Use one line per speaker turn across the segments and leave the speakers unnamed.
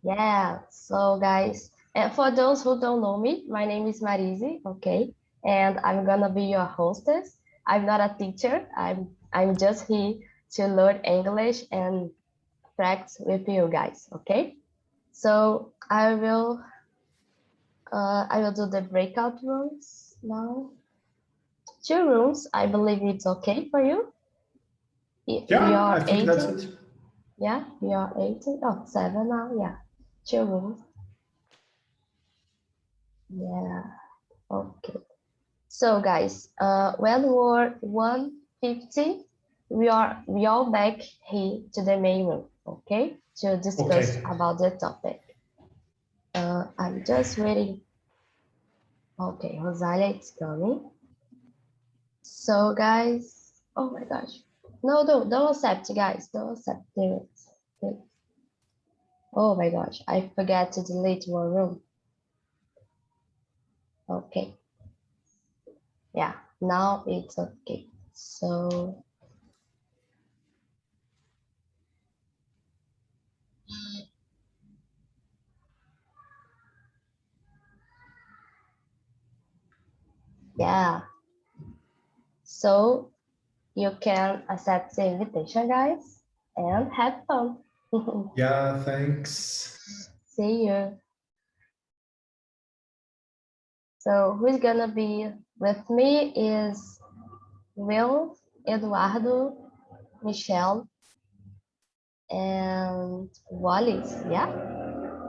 Yeah, so guys, and for those who don't know me, my name is Marise, okay? And I'm gonna be your hostess. I'm not a teacher. I'm just here to learn English and practice with you guys, okay? So I will do the breakout rooms now. 2 rooms, I believe it's okay for you.
Yeah, I
You're
think that's
18,
it.
yeah, you're 18. Oh, 7 now, yeah. 2 rooms, yeah, okay. So guys, when we're 150, we all back here to the main room, okay, to discuss
Okay.
about the topic. I'm just waiting. Okay, Rosalia, it's coming. So guys, oh my gosh, no, don't accept, guys, don't accept it. Oh my gosh, I forgot to delete one room. Okay, yeah, now it's okay. So yeah, so you can accept the invitation, guys, and have fun.
Yeah, thanks.
See you. So who's gonna be with me is Will, Eduardo, Michelle, and Wallis. Yeah.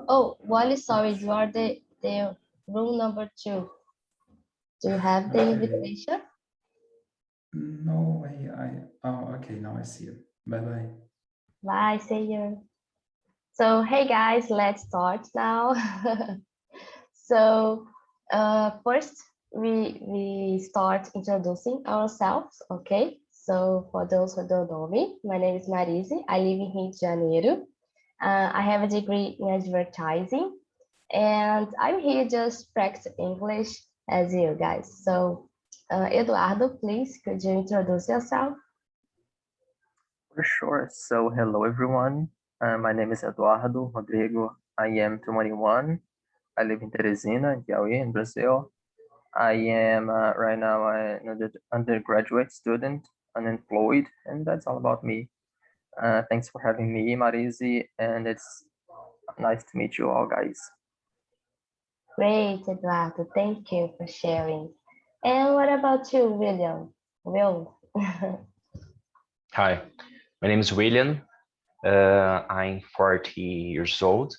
Oh, Wallis, sorry, you are the room number 2. Do you have the
Okay.
invitation?
No, oh, okay, now I see it. Bye-bye.
Bye. See you. So hey guys, let's start now. So first we start introducing ourselves, okay? So for those who don't know me, my name is Marise. I live in Rio de Janeiro. I have a degree in advertising, and I'm here just practice English as you guys. So Eduardo, please, could you introduce yourself?
For sure. So, hello everyone. My name is Eduardo Rodrigo. I am 21. I live in Teresina, in Piauí, in Brazil. I am right now an undergraduate student, unemployed, and that's all about me. Thanks for having me, Marisi, and it's nice to meet you all, guys.
Great, Eduardo. Thank you for sharing. And what about you, William? Will?
Hi, my name is William. I'm 40 years old,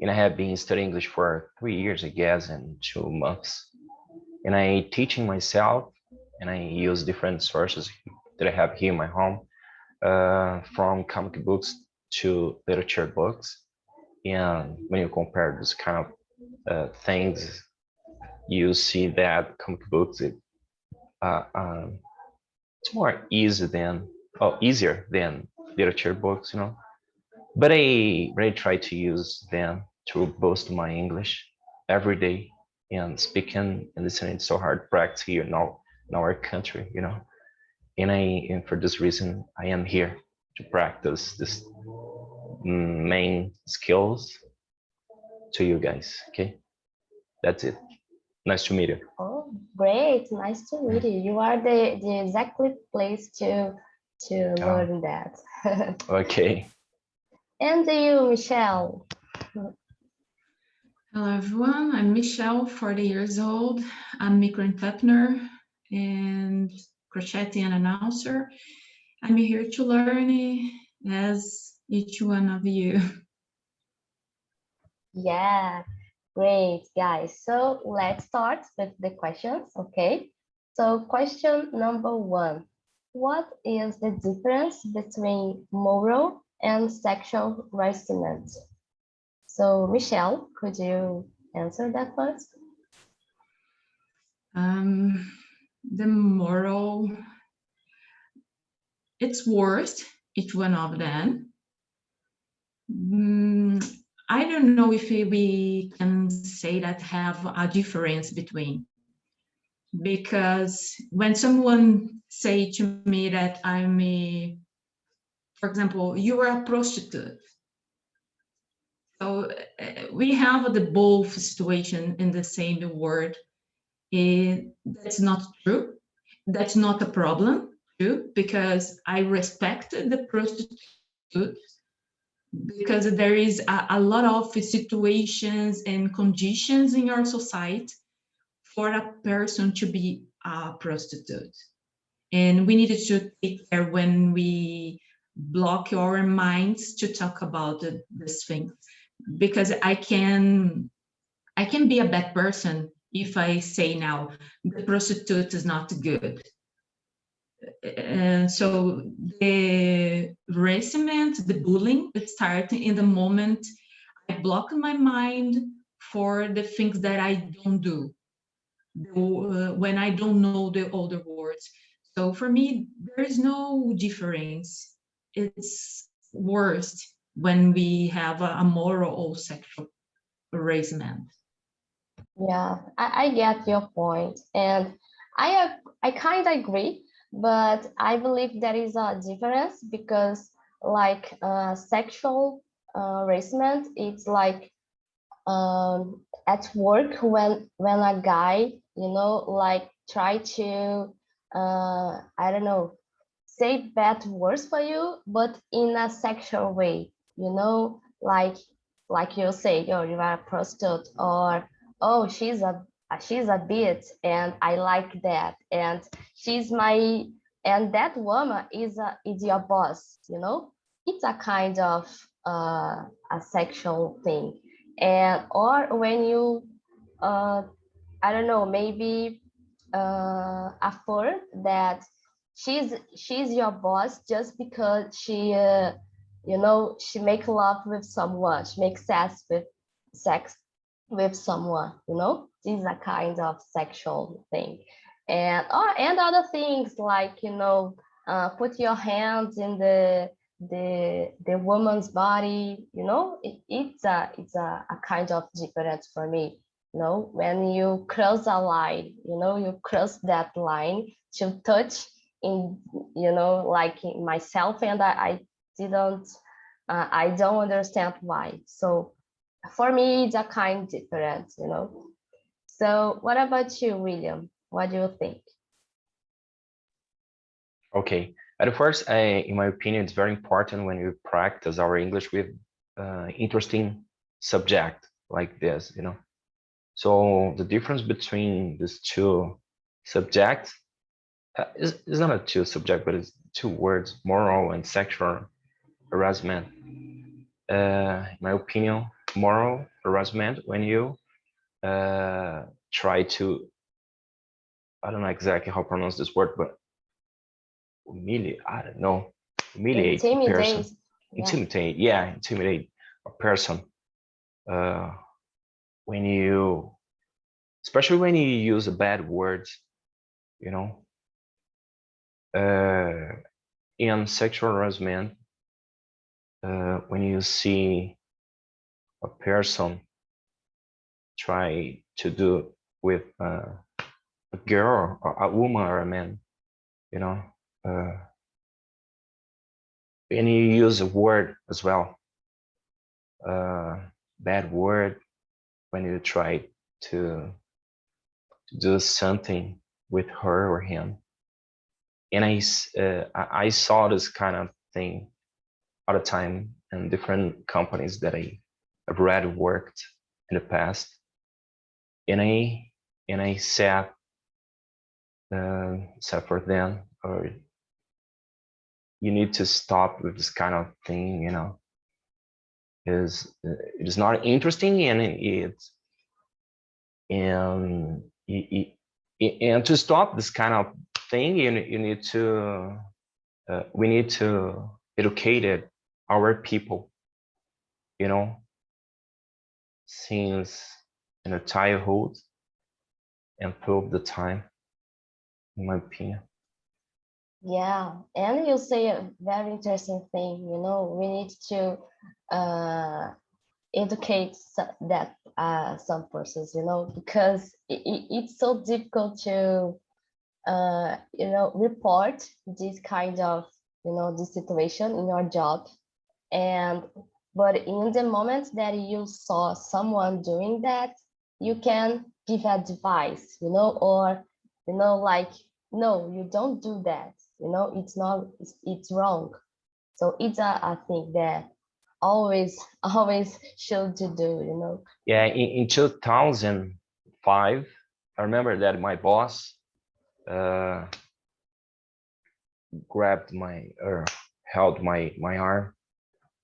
and I have been studying English for 3 years, I guess, and 2 months. And I teaching myself, and I use different sources that I have here in my home, from comic books to literature books. And when you compare this kind of things, you see that comic books it's more easier than literature books, But I really try to use them to boost my English every day. And speaking and listening is so hard practice here in our country, And for this reason, I am here to practice this main skills to you guys. Okay, that's it. Nice to meet you.
Oh, great. Nice to meet you. You are the exactly place to
Oh,
learn that.
okay.
And you, Michelle?
Hello, everyone. I'm Michelle, 40 years old. I'm migrant partner and crocheting and announcer. I'm here to learn as each one of you.
Yeah, great, guys. So let's start with the questions, okay? So question number 1. What is the difference between moral and sexual harassment? So Michelle, could you answer that first?
The moral, it's worst, each one of them. I don't know if we can say that have a difference between, because when someone say to me that for example, you are a prostitute, So we have the both situation in the same word. That's not true. That's not a problem too, because I respect the prostitute, because there is a lot of situations and conditions in our society for a person to be a prostitute. And we needed to take care when we block our minds to talk about this thing, because I can be a bad person if I say now the prostitute is not good. And so the harassment, the bullying, it starts in the moment I block my mind for the things that I don't do, when I don't know the other words. So for me, there is no difference. It's worse when we have a moral or sexual harassment.
Yeah, I get your point, and I kind of agree, but I believe there is a difference because like sexual harassment, it's like at work when a guy, you know, like try to I don't know, say bad words for you, but in a sexual way, you know, like you say, oh, you are a prostitute, or oh, she's a bitch, and I like that, and she's my, and that woman is your boss, you know. It's a kind of a sexual thing. And or when you I don't know, maybe affirm that she's your boss just because she you know, she make love with someone, she makes sex with someone, you know. This is a kind of sexual thing. And other things like, you know, put your hands in the woman's body, you know. It's a kind of difference for me, you know. When you cross a line, you know, you cross that line to touch in, you know, like in myself, and I don't understand why. So for me, it's a kind difference, you know. So what about you, William? What do you think?
Okay. At first, in my opinion, it's very important when we practice our English with interesting subject like this, you know. So the difference between these two subjects is not a two subject, but it's two words, moral and sexual harassment. In my opinion, moral harassment, when you try to, I don't know exactly how to pronounce this word, but humiliate, I don't know, humiliate a person, intimidate, yeah, intimidate a person. When you, especially when you use bad words, you know, in sexual harassment, when you see a person try to do with a girl or a woman or a man, you know, and you use a word as well, bad word, when you try to do something with her or him. And I saw this kind of thing all the time in different companies that I've read worked in the past. And I said for them, or you need to stop with this kind of thing, you know. It is not interesting, and and to stop this kind of thing, you need to we need to educate our people, you know, since in a childhood and through the time, in my opinion.
Yeah, and you say a very interesting thing, you know. We need to educate that some persons, you know, because it's so difficult to you know, report this kind of, you know, this situation in your job. And But in the moment that you saw someone doing that, you can give advice, or, like, no, you don't do that. It's wrong. So it's a thing that always should to do.
Yeah, in 2005, I remember that my boss grabbed held my arm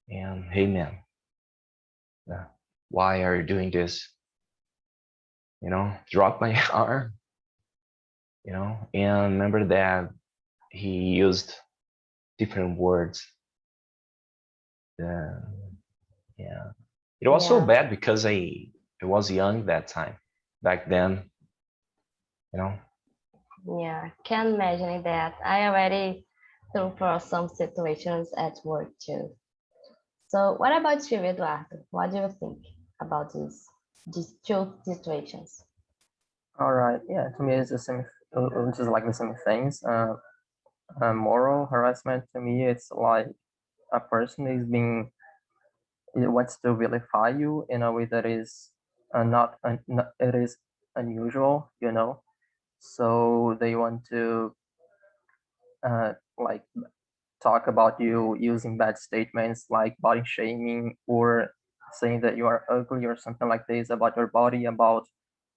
and, hey man, why are you doing this? Drop my arm, and remember that he used different words. Yeah, it was so
Yeah.
bad because I was young that time, back then,
Yeah, can imagine that. I already through for some situations at work too. So what about you, Eduardo? What do you think about these two situations?
All right. Yeah, to me, it's the same, just like the same things. Moral harassment to me, it's like a person is it wants to vilify you in a way that is it is unusual, So they want to like talk about you using bad statements like body shaming or saying that you are ugly or something like this about your body, about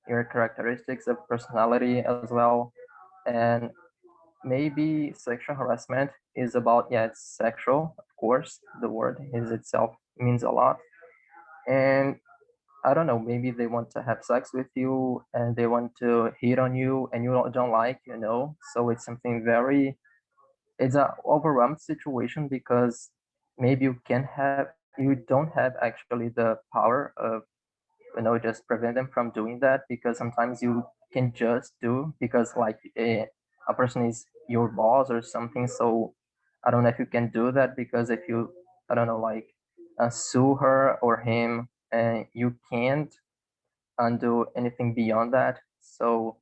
your characteristics of personality as well. And maybe sexual harassment is about, yeah, it's sexual, of course, the word is itself means a lot. And I don't know, maybe they want to have sex with you and they want to hit on you and you don't like, so it's something it's an overwhelmed situation because maybe you don't have actually the power of, just prevent them from doing that, because sometimes you can just do because like a person is your boss or something. So I don't know if you can do that, because if you, I don't know, like sue her or him, and you can't undo anything beyond that. So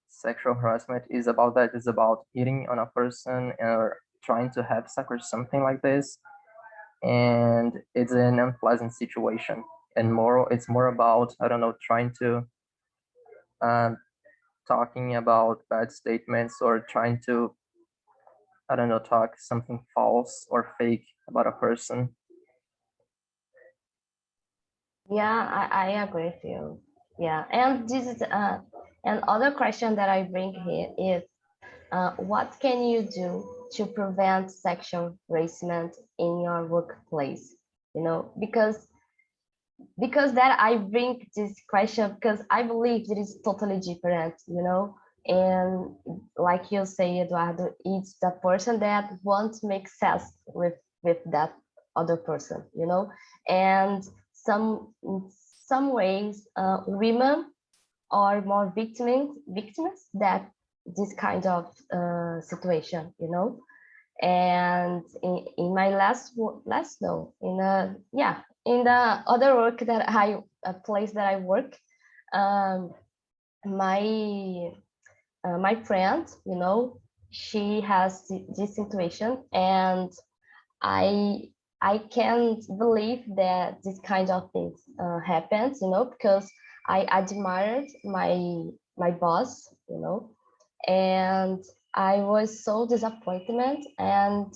sexual harassment is about that. It's about hitting on a person or trying to have sex or something like this. And it's an unpleasant situation. And it's more about, I don't know, trying to talking about bad statements or trying to, I don't know, talk something false or fake about a person.
Yeah, I agree with you. Yeah, and this is and other question that I bring here is, what can you do to prevent sexual harassment in your workplace? Because that I bring this question because I believe it is totally different, and like you say, Eduardo, it's the person that wants to make sense with that other person, and some ways women are more victims that this kind of situation, and in my in the other work that place that I work, my my friend, she has this situation, and I I can't believe that this kind of things happens, because I admired my boss, and I was so disappointed, and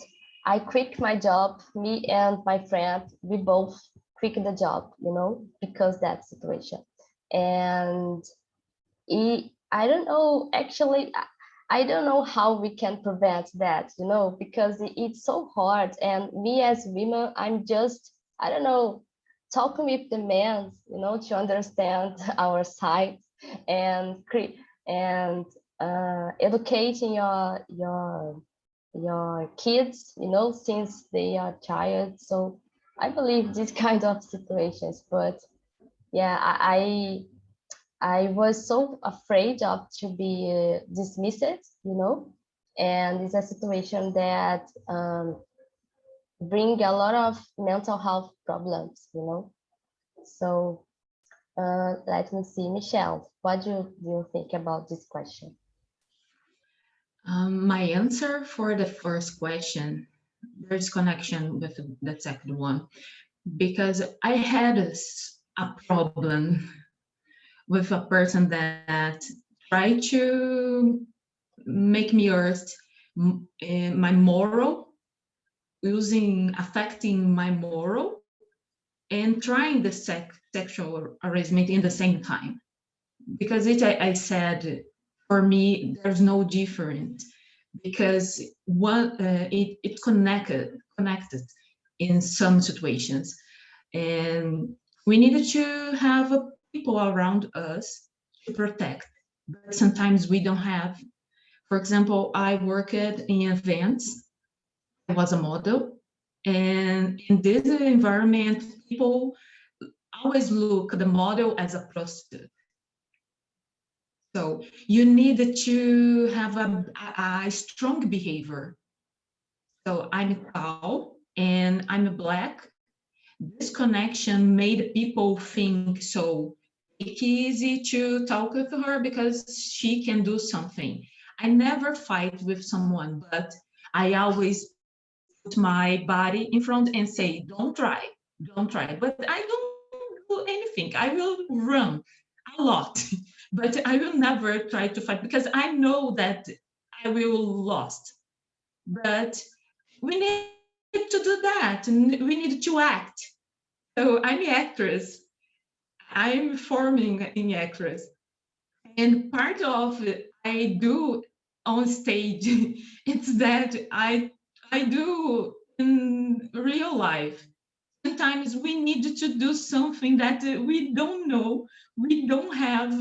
I quit my job. Me and my friend, we both quit the job, because that situation. And I don't know, actually, I don't know how we can prevent that, because it's so hard. And me as women, I'm just, I don't know, talking with the men, to understand our side, and and educating your kids, since they are child. So I believe these kind of situations, but yeah, I was so afraid of to be dismissed, and it's a situation that bring a lot of mental health problems, So let me see, Michelle, what do you think about this question?
My answer for the first question, there's connection with the second one. because I had a problem with a person that tried to make me hurt my moral, affecting my moral, and trying the sexual harassment in the same time. Because I said, for me, there's no difference, because it connected in some situations, and we needed to have people around us to protect, but sometimes we don't have. For example, I worked in events. I was a model, and in this environment, people always look at the model as a prostitute. So you need to have a strong behavior. So I'm tall and I'm Black. This connection made people think, so it's easy to talk with her because she can do something. I never fight with someone, but I always put my body in front and say, don't try. But I don't do anything. I will run a lot, but I will never try to fight because I know that I will lost. But we need to do that, and we need to act. So I'm an actress. I'm forming in actress, and part of it I do on stage. It's that I do in real life. Sometimes we need to do something that we don't know, we don't have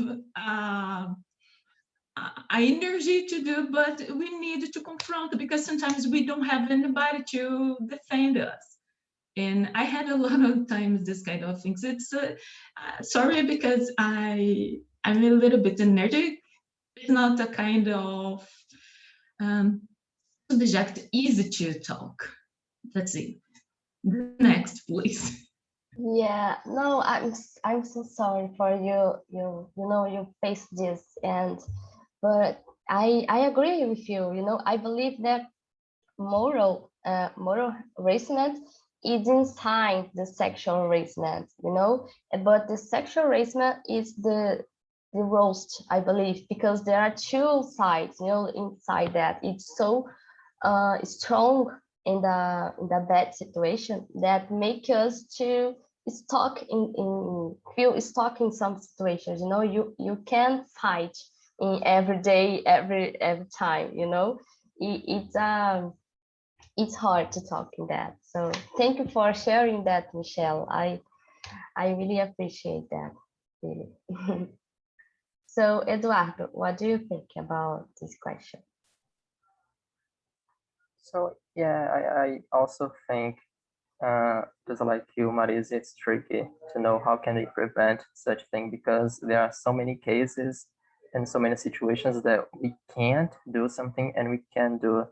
energy to do, but we need to confront, because sometimes we don't have anybody to defend us. And I had a lot of times this kind of things. It's sorry, because I'm a little bit energetic. It's not a kind of subject easy to talk. That's it. Next, please.
Yeah, no, I'm so sorry for you face this, but I agree with you. I believe that moral harassment is inside the sexual harassment, but the sexual harassment is the roast, I believe, because there are two sides, inside that. It's so strong in the bad situation that make us to stuck feel stuck in some situations. You can fight in every day, every time. It's hard to talk in that. So thank you for sharing that, Michelle. I really appreciate that, really. So Eduardo, what do you think about this question?
So yeah, I also think, just like you, Marisa, it's tricky to know how can we prevent such thing, because there are so many cases and so many situations that we can't do something and we can do,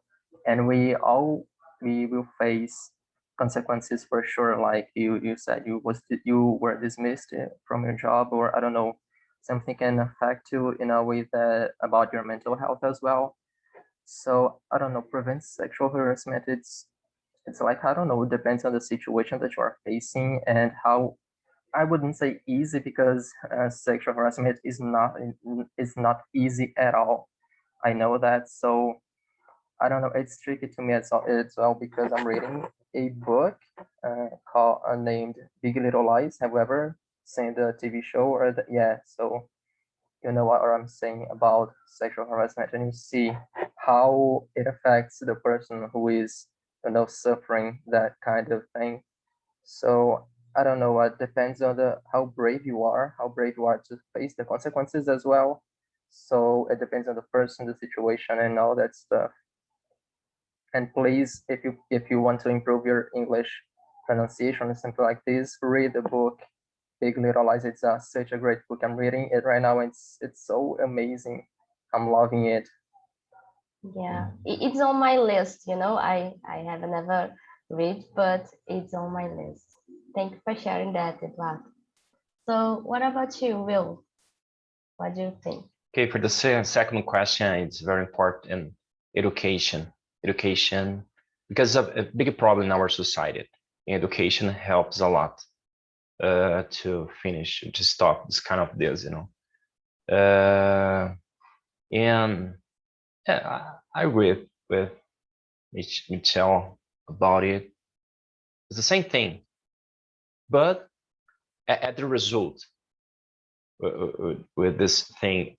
and we will face consequences for sure. Like you said, you were dismissed from your job, or I don't know, something can affect you in a way that about your mental health as well. So I don't know, prevent sexual harassment. It's like, I don't know, it depends on the situation that you are facing and how. I wouldn't say easy, because sexual harassment is not easy at all. I know that. So I don't know, it's tricky to me as well, because I'm reading a book called named Big Little Lies. However, saying the TV show, or so you know what I'm saying about sexual harassment, and you see how it affects the person who is, suffering that kind of thing. So I don't know, it depends on how brave you are to face the consequences as well. So it depends on the person, the situation, and all that stuff. And please, if you want to improve your English pronunciation or something like this, read the book Big Little Lies. It's such a great book. I'm reading it right now. It's so amazing. I'm loving it.
Yeah, it's on my list. I have never read, but it's on my list. Thank you for sharing that, Eduardo. So what about you, Will? What do you think?
Okay, for the second question, it's very important. Education, because of a big problem in our society. Education helps a lot to stop this kind of this, you know. And yeah, I agree with Michelle about it. It's the same thing, but at the result with this thing,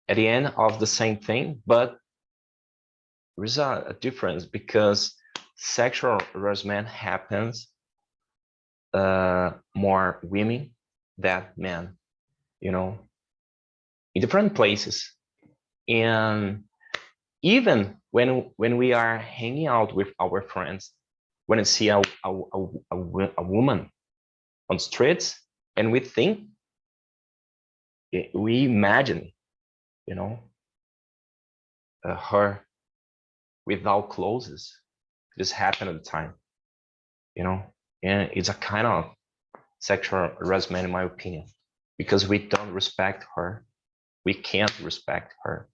at the end of the same thing, but there is a difference because sexual harassment happens more women than men, you know, in different places. And even when we are hanging out with our friends, when I see a woman on streets, and we imagine, you know, her without clothes. This happened at the time, you know, and it's a kind of sexual harassment in my opinion, because we don't respect her. We can't respect her,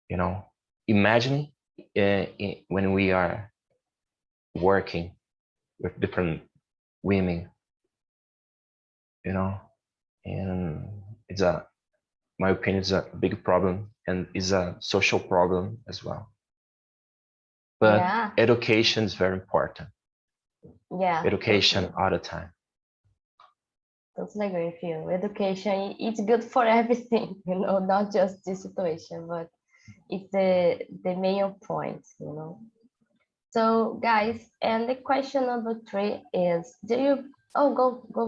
you know. Imagine when we are working with different women, you know, and my opinion is a big problem and is a social problem as well. But
Yeah.
education is very important.
Yeah.
Education
Totally.
all the time.
Totally agree with you. Education, it's good for everything, you know, not just this situation, but it's the main point, you know. So guys, and the question number 3 is, go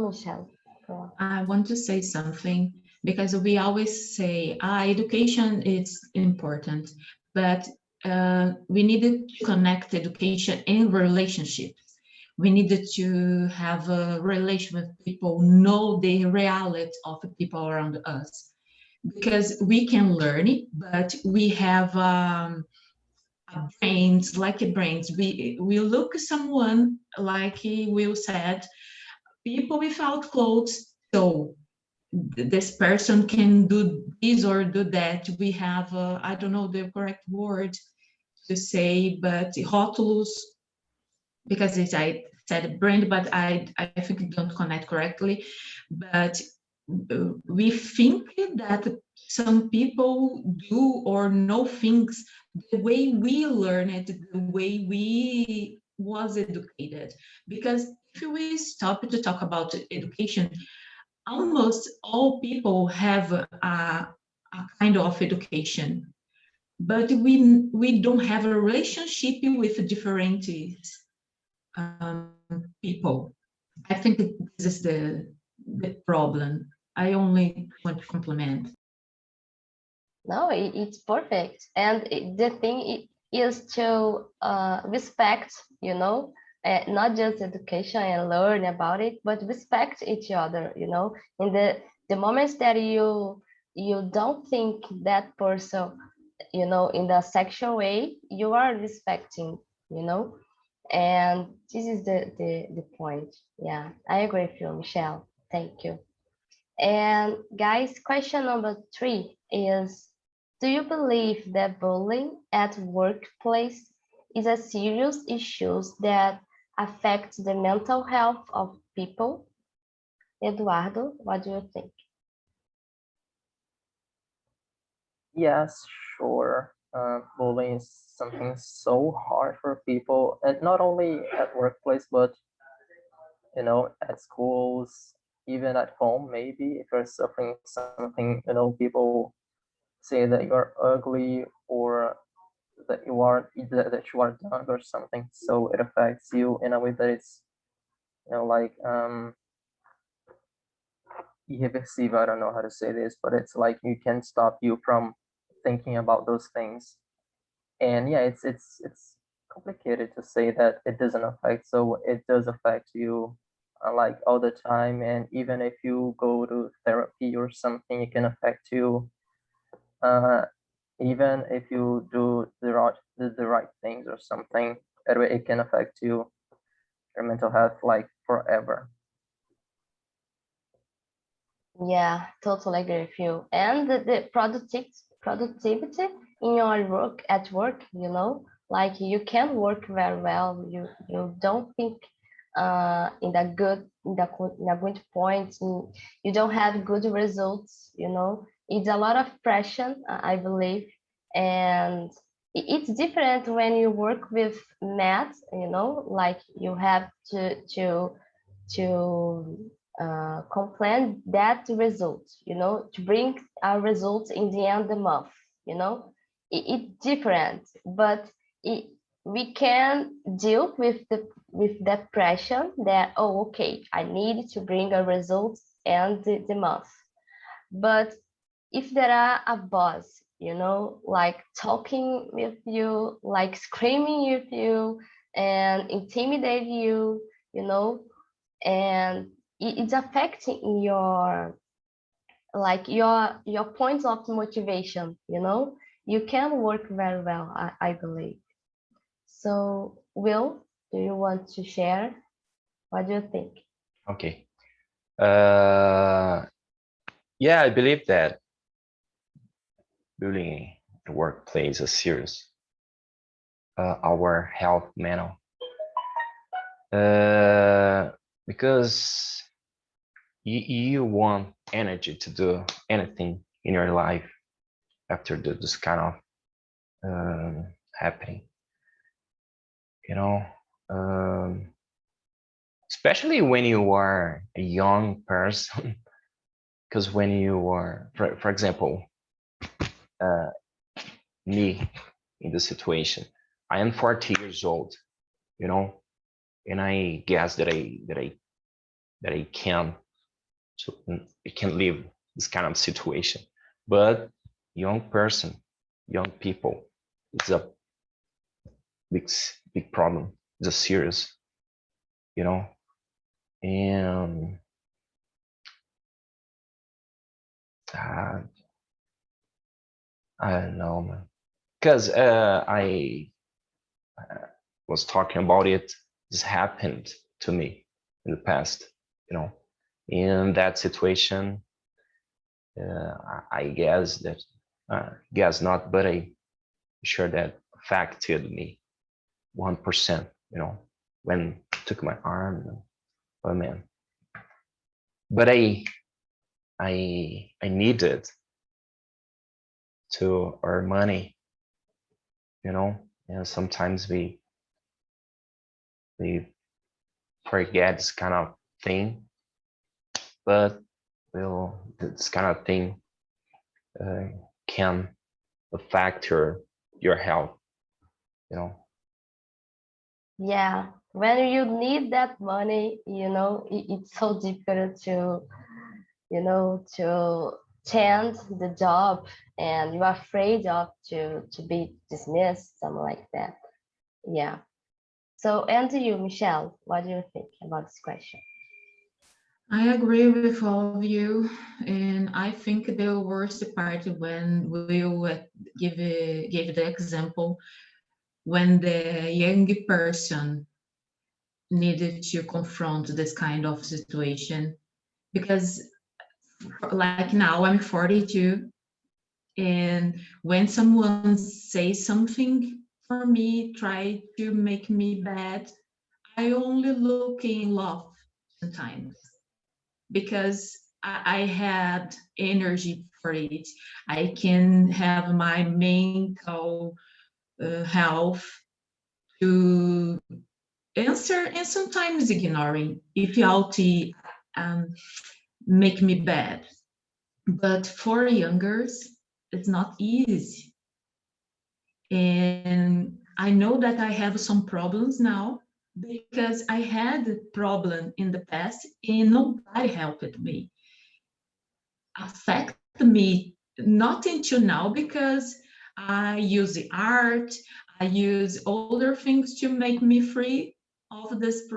Michelle. Go on.
I want to say something because we always say education is important, but we needed to connect education and relationships. We needed to have a relation with people, know the reality of the people around us, because we can learn it, but we have brains, like brains. We look at someone, like Will said, people without clothes, so this person can do this or do that. We have, I don't know the correct word to say, but rótulos, because I said brand, but I think it don't connect correctly. But we think that some people do or know things the way we learn it, the way we was educated. Because if we stop to talk about education, almost all people have a kind of education, but we don't have a relationship with different people. I think this is the problem. I only want to compliment.
No, it's perfect. And the thing is to respect, you know, not just education and learn about it, but respect each other, you know. In the moments that you don't think that person, you know, in the sexual way, you are respecting, you know. And this is the point. Yeah, I agree with you, Michelle. Thank you. And guys, question number 3 is, do you believe that bullying at workplace is a serious issue that affects the mental health of people? Eduardo, what do you think?
Yes, sure. Bullying is something so hard for people, and not only at workplace, but you know, at schools, even at home. Maybe if you're suffering something, you know, people say that you are ugly or that you are dumb or something. So it affects you in a way that it's, you know, like irreversible. I don't know how to say this, but it's like you can stop you from thinking about those things. And yeah, it's complicated to say that it doesn't affect. So it does affect you like all the time. And even if you go to therapy or something, it can affect you. Even if you do the right things or something, it can affect you, your mental health, like forever.
Yeah, totally agree with you. And the productivity in your work at work, you know, like you can work very well. You don't think in a good point. You don't have good results, you know. It's a lot of pressure, I believe, and it's different when you work with math, you know, like you have to complement that result, you know, to bring a result in the end of the month, you know. It's different, but we can deal with that pressure that, oh, okay, I need to bring a result end the month. But if there are a boss, you know, like talking with you, like screaming with you and intimidate you, you know, and it's affecting your points of motivation, you know, you can work very well, I believe. So, Will, do you want to share? What do you think?
Okay. Yeah, I believe that bullying at the workplace is serious. Our health mental. Because you want energy to do anything in your life after this kind of happening, you know, especially when you are a young person. Because when you are, for example, me in this situation, I am 40 years old, you know, and I guess that I can live this kind of situation. But young people, it's a big problem. It's a serious, you know, and I don't know, man, because I was talking about it. This happened to me in the past, you know. In that situation, I guess that, guess not, but I'm sure that affected me 1%, you know, when I took my arm. Oh man, but I needed to earn money, you know, and sometimes we forget this kind of thing, but well, this kind of thing can affect your health, you know.
Yeah, when you need that money, you know, it's so difficult to, you know, to change the job, and you're afraid of to be dismissed, something like that. Yeah. So, and to you, Michelle, what do you think about this question?
I agree with all of you, and I think the worst part when we give the example when the young person needed to confront this kind of situation, because like now I'm 42, and when someone says something for me, try to make me bad, I only look in love sometimes, because I had energy for it. I can have my mental health to answer, and sometimes ignoring if you make me bad. But for youngers, it's not easy. And I know that I have some problems now because I had a problem in the past and nobody helped me. Affect me not until now, because I use the art, I use other things to make me free of this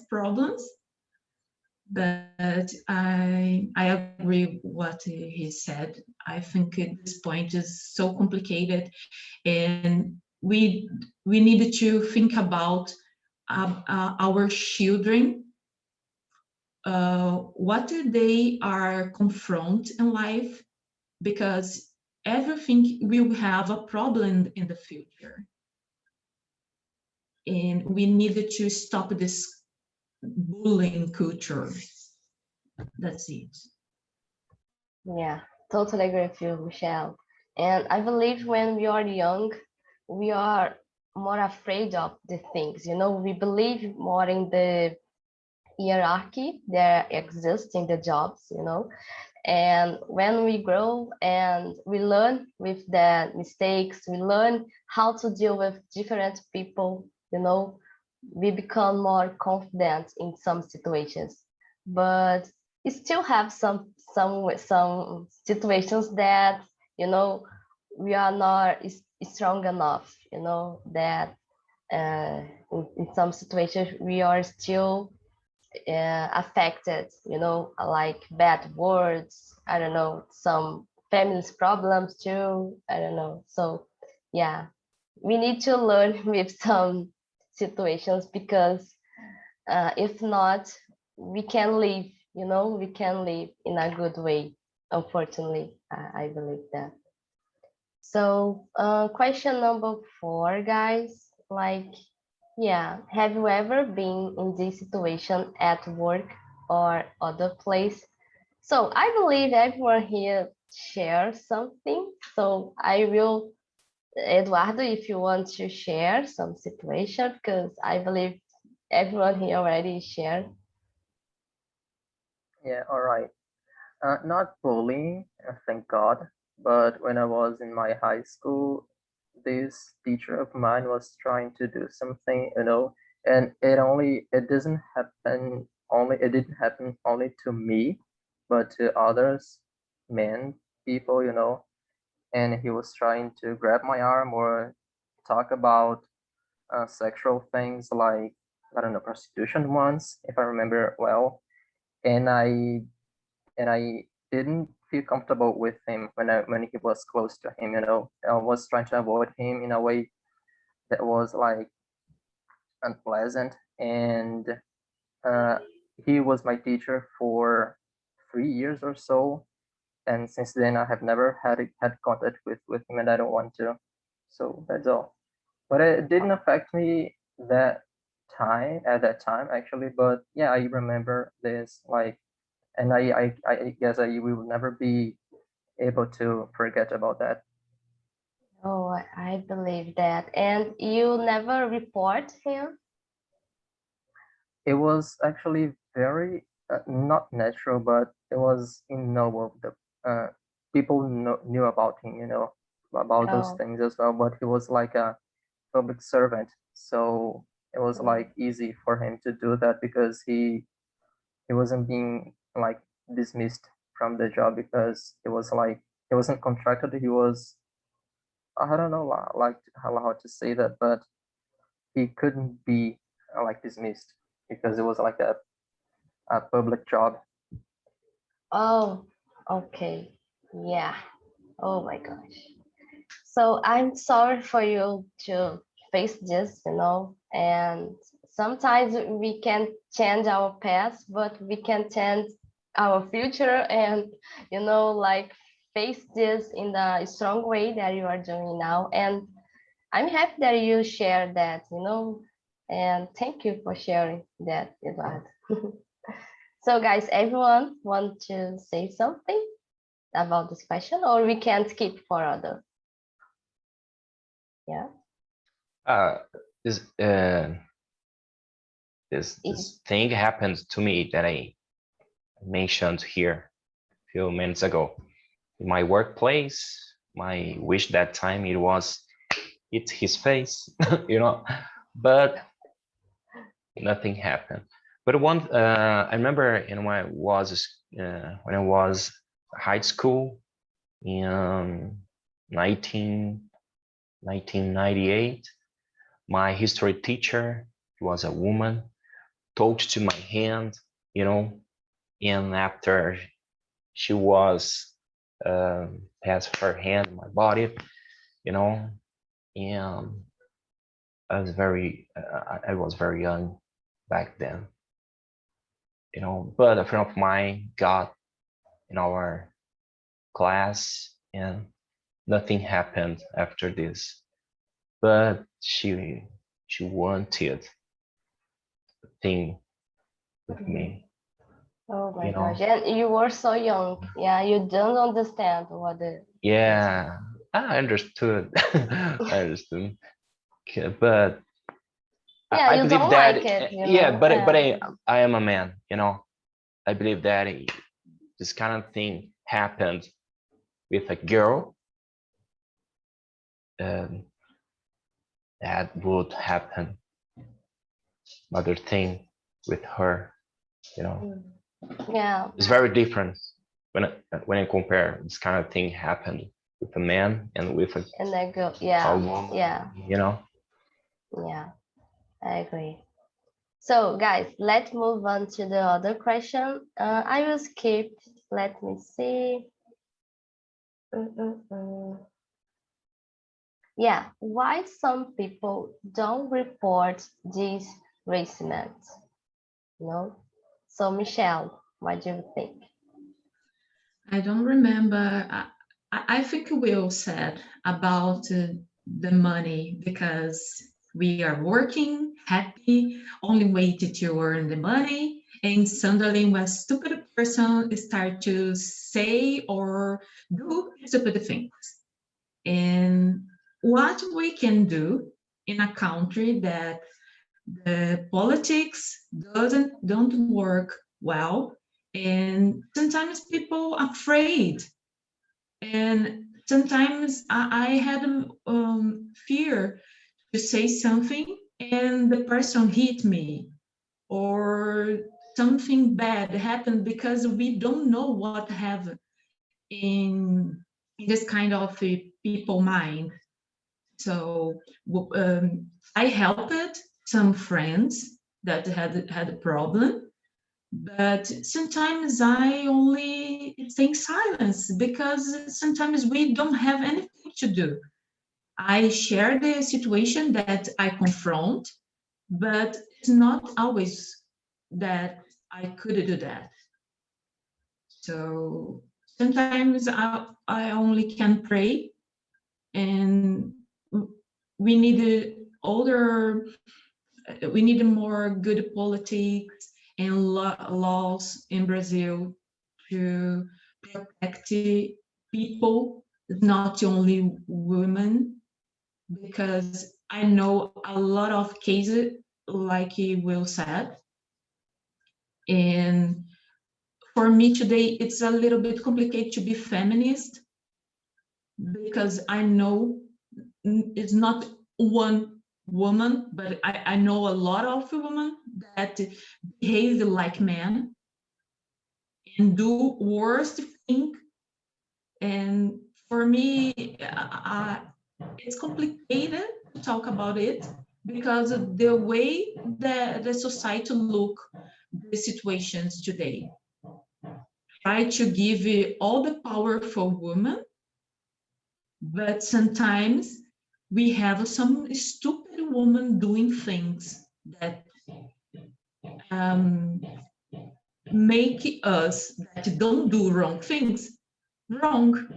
problems. But I agree with what he said. I think this point is so complicated, and we need to think about our children, what they are confront in life, because everything will have a problem in the future, and we needed to stop this bullying culture. That's it.
Yeah, totally agree with you, Michelle. And I believe when we are young, we are more afraid of the things, you know, we believe more in the hierarchy that exists in the jobs, you know. And when we grow and we learn with the mistakes, we learn how to deal with different people, you know, we become more confident in some situations. But we still have some situations that, you know, we are not strong enough, you know, that in some situations we are still affected, you know, like bad words, I don't know, some family's problems too, I don't know. So yeah, we need to learn with some situations because if not, we can live, you know, we can live in a good way, unfortunately. I believe that. So question number 4, guys, like, yeah, have you ever been in this situation at work or other place? So I believe everyone here shares something. So I will, Eduardo, if you want to share some situation, because I believe everyone here already shared.
Yeah, all right. Not bullying, thank God. But when I was in my high school, this teacher of mine was trying to do something, you know, and it didn't happen only to me, but to others, men, people, you know, and he was trying to grab my arm or talk about sexual things like, I don't know, prostitution once, if I remember well. And I didn't feel comfortable with him when he was close to him, you know. I was trying to avoid him in a way that was like unpleasant. And uh, he was my teacher for 3 years or so, and since then I have never had contact with him, and I don't want to. So that's all. But it didn't affect me at that time actually. But yeah, I remember this, like, and I guess I will never be able to forget about that.
Oh, I believe that. And you never report him?
It was actually very not natural, but it was in know the people knew about him, you know, about those
Oh,
things as well. But he was like a public servant, so it was
mm,
like easy for him to do that because he wasn't being like dismissed from the job because it was like he wasn't contracted. He was, I don't know like how to say that, but he couldn't be like dismissed because it was like a public job.
oh, okay. Yeah. Oh my gosh. So I'm sorry for you to face this, you know, and sometimes we can change our past, but we can change our future and, you know, like face this in the strong way that you are doing now. And I'm happy that you share that, you know, and thank you for sharing that, Eduardo. So guys, everyone want to say something about this question, or we can skip for other? Yeah.
Uh, this this thing happened to me that I mentioned here a few minutes ago. In my workplace, my wish that time it was hit his face, you know, but nothing happened. But I remember when I was high school in 1998, my history teacher, who was a woman, touched to my hand, you know, and after she was passed her hand on my body, you know, and I was very young back then, you know, but a friend of mine got in our class and nothing happened after this, but she wanted the thing with me.
Oh my
You know?
gosh. And you were so young. Yeah, you don't understand what the
Yeah, I understood. I understood. Okay, but
yeah,
I
you
believe
don't
that,
like it, you
yeah,
know.
but I am a man, you know. I believe that this kind of thing happened with a girl, that would happen another thing with her, you know.
Yeah.
It's very different when I compare this kind of thing happened with a man and with a
And then go,
a
yeah,
woman,
yeah,
you know.
yeah, I agree. So guys, let's move on to the other question. I will skip, let me see. Yeah, why some people don't report this harassment? No? So Michelle, what do you think?
I don't remember. I think Will said about the money because we are working, happy, only waited to earn the money, and suddenly when a stupid person start to say or do stupid things. And what we can do in a country that the politics don't work well, and sometimes people are afraid, and sometimes I had fear to say something and the person hit me, or something bad happened because we don't know what have in this kind of people mind. So I helped some friends that had a problem, but sometimes I only stay in silence because sometimes we don't have anything to do. I share the situation that I confront, but it's not always that I could do that. So sometimes I only can pray, and we need older, we need more good politics and laws in Brazil to protect people, not only women, because I know a lot of cases, like Will said, and for me today, it's a little bit complicated to be feminist because I know it's not one woman, but I know a lot of women that behave like men and do worst thing. And for me, it's complicated to talk about it because of the way that the society look the situations today. Try to give all the power for women, but sometimes we have some stupid woman doing things that make us that don't do wrong things wrong.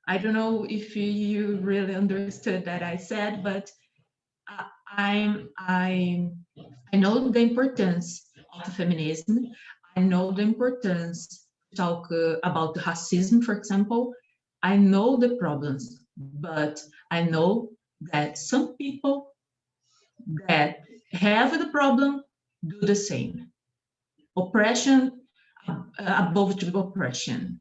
I don't know if you really understood that I said, but I know the importance of feminism. I know the importance to talk about racism, for example. I know the problems, but I know that some people that have the problem do the same. Oppression above the oppression.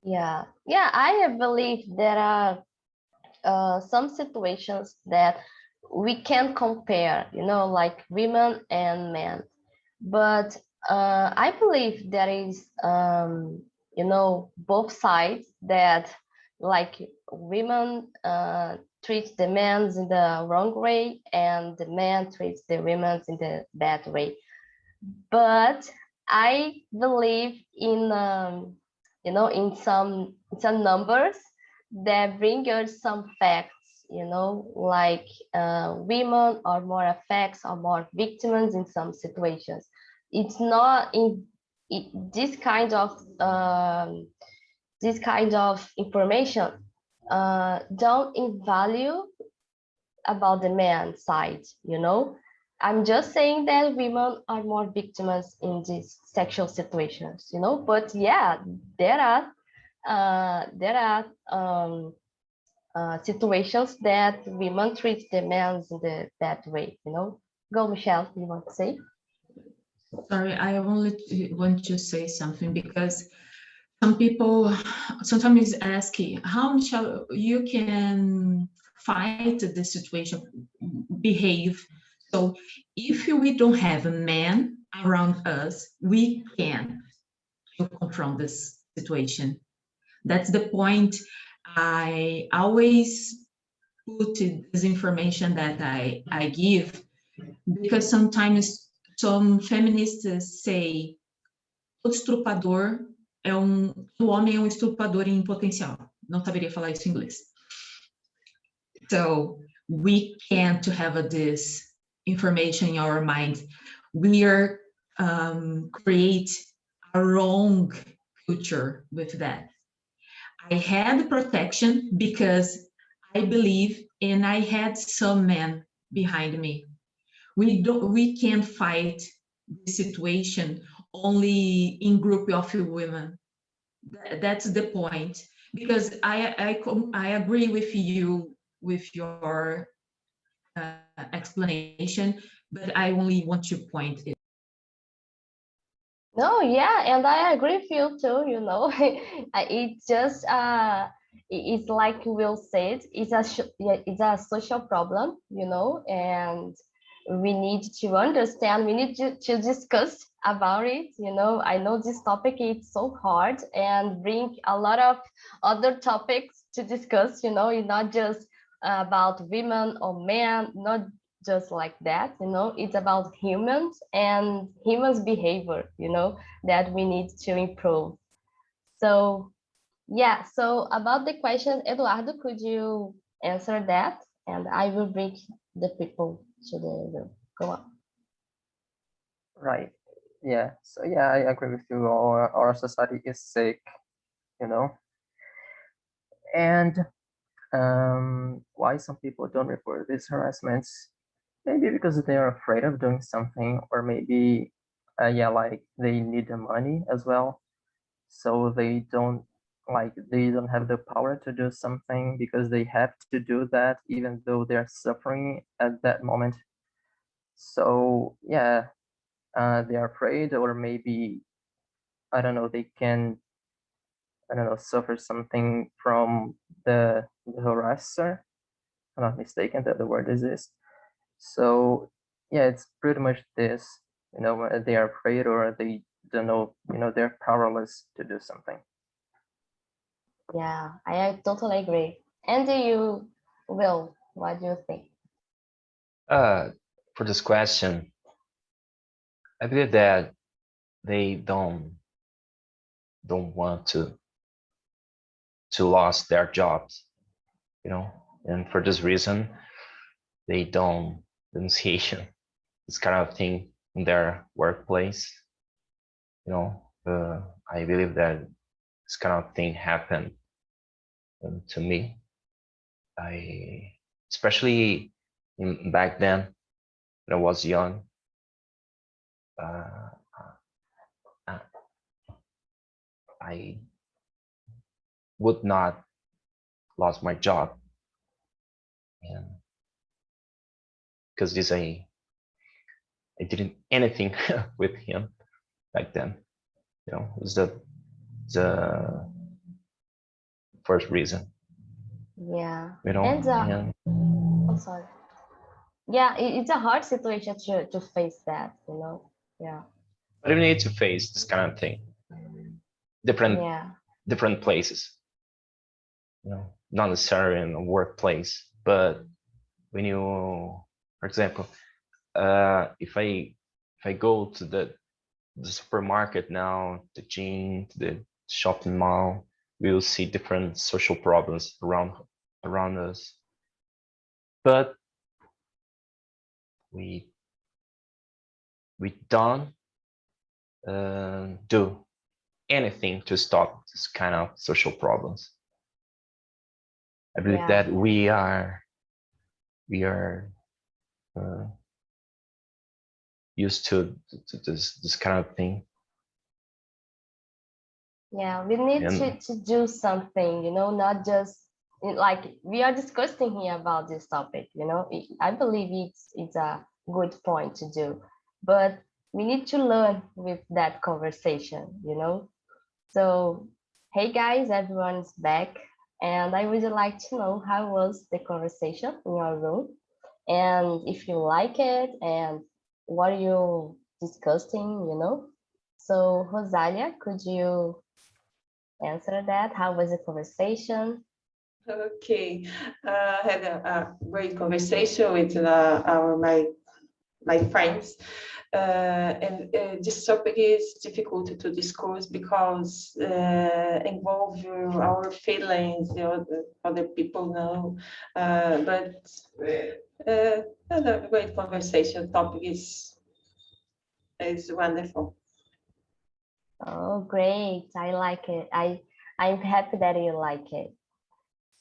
Yeah, yeah, I believe there are some situations that we can compare, you know, like women and men. But I believe there is, you know, both sides that like women treat the men in the wrong way and the man treats the women in the bad way. But I believe in, you know, in some numbers that bring us some facts, you know, like women are more affects or more victims in some situations. It's not in this kind of information don't in value about the man side, you know. I'm just saying that women are more victims in these sexual situations, you know. But yeah, there are situations that women treat the men in that way, you know. Go, Michelle, you want to say?
Sorry, I only want to say something because some people sometimes ask how Michelle you can fight the situation, behave. So if we don't have a man around us, we can to confront this situation. That's the point. I always put this information that I give because sometimes some feminists say todo estrupador o homem é um estrupador em potencial. Não saberia falar isso em inglês. So we can't have this information in our mind. We are create a wrong culture with that. I had protection because I believe and I had some men behind me. We can't fight the situation only in group of women. That's the point. Because I agree with you with your explanation, but I only want to point it.
No, yeah, and I agree with you too, you know. It's just it's like Will said, it's a social problem, you know, and we need to understand, we need to discuss about it, you know. I know this topic is so hard and bring a lot of other topics to discuss, you know. It's not just about women or men, not just like that, you know. It's about humans and humans behavior, you know, that we need to improve. So yeah, so about the question, Eduardo, could you answer that, and I will bring the people to the room. Go on.
Right. Yeah. So yeah, I agree with you. Our society is sick, you know. And why some people don't report these harassments? Maybe because they are afraid of doing something, or maybe, yeah, like they need the money as well, so they don't have the power to do something because they have to do that even though they're suffering at that moment. So yeah, they're afraid, or maybe I don't know, they can, I don't know, suffer something from the harasser. If I'm not mistaken that the word is this. So yeah, it's pretty much this, you know, they are afraid or they don't know, you know, they're powerless to do something.
Yeah, I totally agree. And do you, Will, what do you think?
For this question, I believe that they don't want to lose their jobs, you know, and for this reason, they don't denunciation this kind of thing in their workplace. You know, I believe that this kind of thing happened to me. Especially back then when I was young. I would not lost my job, and because this I didn't anything with him back then. You know, it was the first reason.
Yeah,
You know,
and oh, sorry. Yeah, it's a hard situation to face that, you know. Yeah.
but you need to face this kind of thing. Different places. You know, not necessarily in a workplace, but when you, for example, if I go to the supermarket now, the gym, the shopping mall, we will see different social problems around us. But we don't do anything to stop this kind of social problems. I believe that we are used to this kind of thing.
Yeah, we need
And
to do something, you know, not just like we are discussing here about this topic, you know. I believe it's a good point to do, but we need to learn with that conversation, you know. So, hey guys, everyone's back, and I would like to know how was the conversation in your room, and if you like it, and what are you discussing, you know. So, Rosalia, could you answer that? How was the conversation?
Okay, I had a great conversation with my friends, and this topic is difficult to discuss because involve our feelings, other people know, but a great conversation. Topic is wonderful.
Oh, great. I like it. I'm happy that you like it.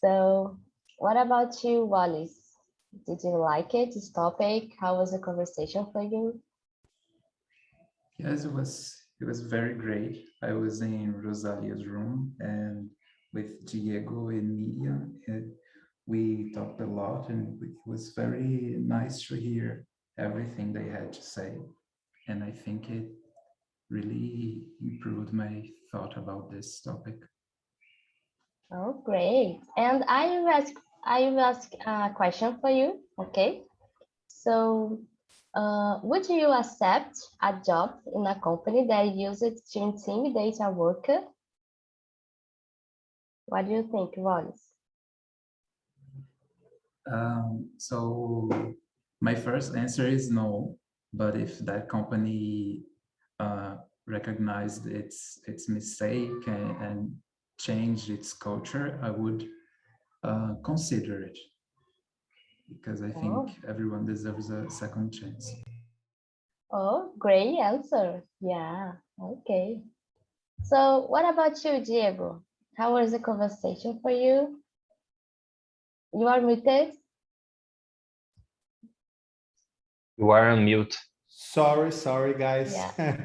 So, what about you, Wallace? Did you like it, this topic? How was the conversation for you?
Yes, it was very great. I was in Rosalia's room and with Diego and Miriam, and we talked a lot, and it was very nice to hear everything they had to say. And I think it really improved my thought about this topic.
Oh, great. And I will ask a question for you, okay? So, would you accept a job in a company that uses to intimidate a worker? What do you think, Wallace?
So my first answer is no, but if that company recognized its mistake and changed its culture, I would consider it, because I think
Oh.
everyone deserves a second chance.
Oh, great answer. Yeah, okay. So what about you, Diego? How was the conversation for you? You are muted?
you are on mute.
Sorry, guys.
Yeah.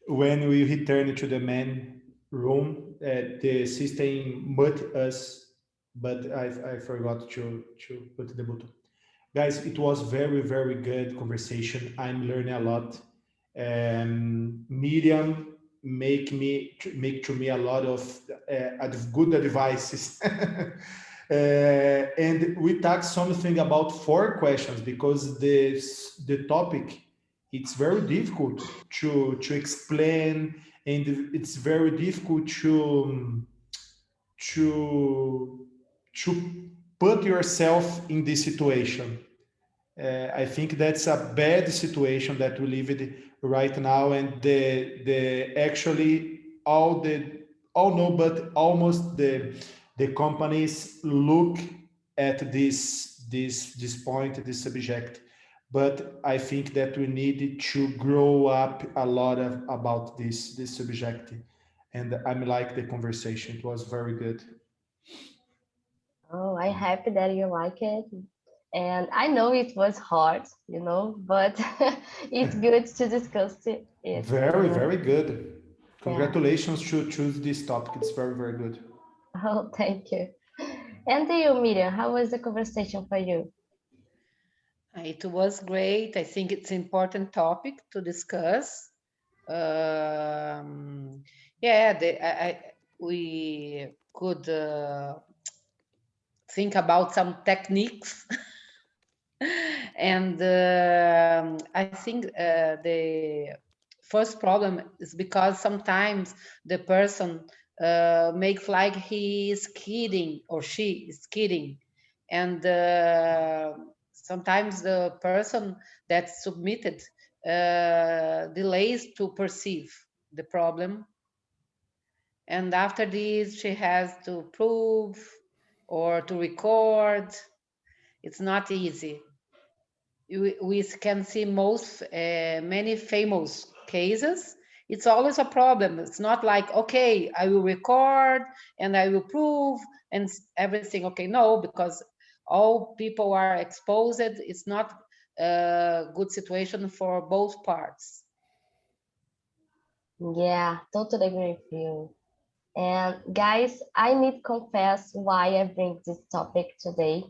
When we return to the main room, the system mute us, but I forgot to put the button. Guys, it was very good conversation. I'm learning a lot. Miriam make to me a lot of good advices. And we talked something about 4 questions because the topic, it's very difficult to explain, and it's very difficult to put yourself in this situation. I think that's a bad situation that we live in right now, and the actually all no, but almost the companies look at this point, this subject. But I think that we need to grow up a lot about this subject, and I'm like the conversation. It was very good.
Oh, I'm happy that you like it. And I know it was hard, you know, but it's good to discuss it.
Very,
You know?
very good.
Yeah.
Congratulations to choose this topic. It's very good.
Oh, thank you. And to you, Miriam, how was the conversation for you?
It was great. I think it's an important topic to discuss. Yeah, we could think about some techniques. And I think the first problem is because sometimes the person makes like he is kidding or she is kidding. And sometimes the person that submitted delays to perceive the problem. And after this, she has to prove or to record. It's not easy. We can see many famous cases. It's always a problem. It's not like, okay, I will record and I will prove and everything. Okay, no, because all people are exposed. It's not a good situation for both parts.
Yeah, totally agree with you. And guys, I need to confess why I bring this topic today,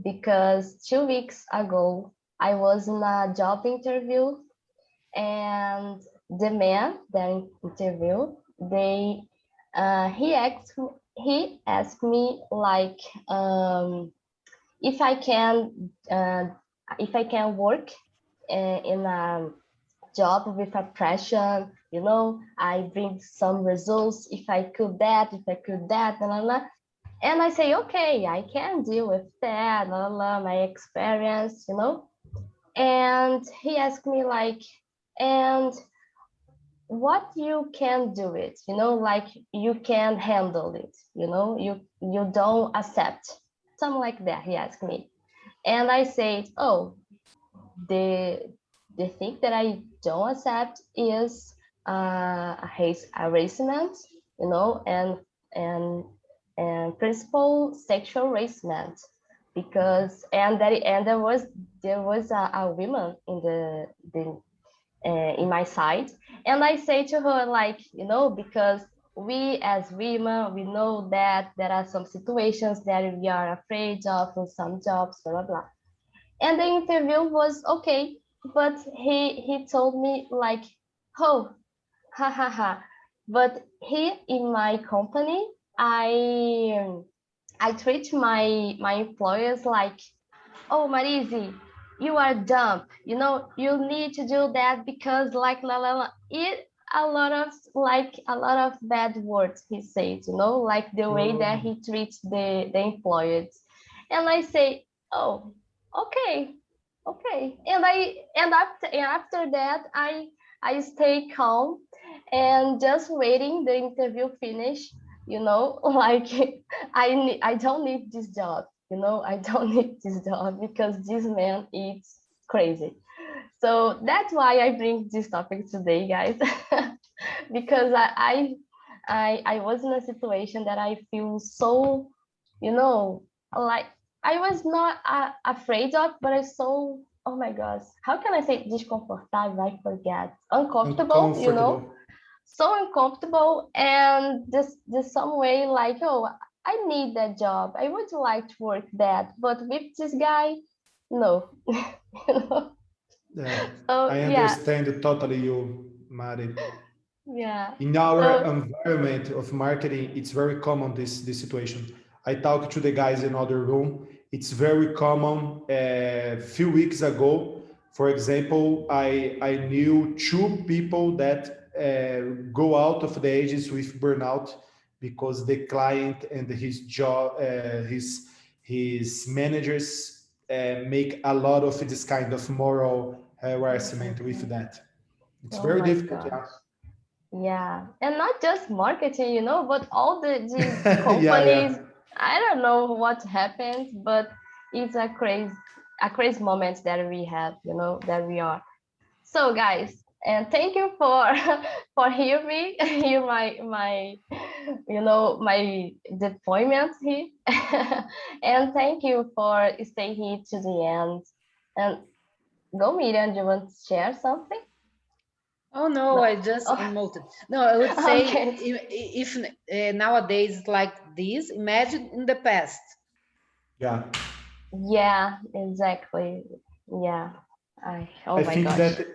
because 2 weeks ago, I was in a job interview, and the man that interview, he asked me like, if I can work in a job with a pressure, I bring some results, if I could that, blah, blah, blah. And I say, okay, I can deal with that, blah, blah, my experience, And he asked me like, and what you can do it, like you can handle it, you don't accept, something like that, he asked me. And I said, oh, the thing that I don't accept is harassment, and principal sexual harassment, because there was a woman in my side, and I say to her like, because we as women, we know that there are some situations that we are afraid of in some jobs, blah blah blah. And the interview was okay, but he told me like, oh, ha ha ha. But here in my company, I treat my employers like, oh, Marisi, you are dumb. You need to do that because like la la la. A lot of bad words he says, like the way that he treats the employees. And I say, oh, okay. And after that, I stay calm and just waiting the interview finish, like I don't need this job, I don't need this job because this man is crazy. So that's why I bring this topic today, guys, because I was in a situation that I feel so, like I was not afraid of, but I so, oh my gosh, how can I say desconfortável? I forget. Uncomfortable, so uncomfortable, and this some way like, oh, I need that job, I would like to work that, but with this guy, no.
Yeah,
So
I understand totally you, Mari.
yeah.
In our environment of marketing, it's very common this situation. I talked to the guys in other room. It's very common. A few weeks ago, for example, I knew 2 people that go out of the agency with burnout because the client and his job, his managers make a lot of this kind of moral harassment with that. It's very difficult.
Yeah, and not just marketing, but all these companies.
Yeah.
I don't know what happened, but it's a crazy moment that we have, that we are. So guys, and thank you for for hearing me, hear my my deployment here, and thank you for staying here to the end. And go, Miriam, do you want to share something?
Oh no, I just unmuted. No, I would say if nowadays like this, imagine in the past.
Yeah, exactly. Yeah.
I think that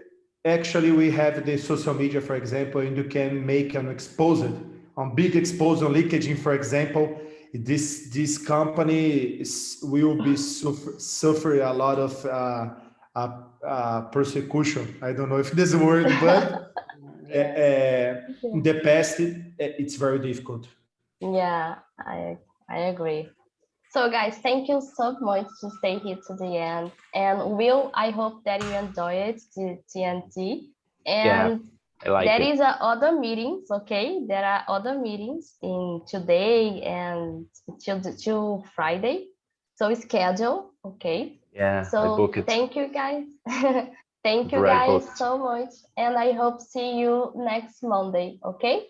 actually we have the social media, for example, and you can make an big expose on LinkedIn, for example. This company will be suffer a lot of persecution. I don't know if this word, but in the past it's very difficult.
Yeah, I agree. So guys, thank you so much to stay here to the end. And Will, I hope that you enjoyed the TNT. And
I like
there
it.
is other meetings, okay? There are other meetings in today and till Friday. So schedule, okay?
Yeah,
so
I book it.
Thank you guys. Thank you guys so much. And I hope see you next Monday, okay?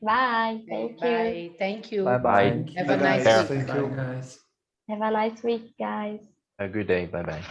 Bye. Thank you.
Thank you.
Bye.
Have a nice week.
Thank you.
Bye, guys.
Have a nice week, guys.
Have a good day. Bye-bye.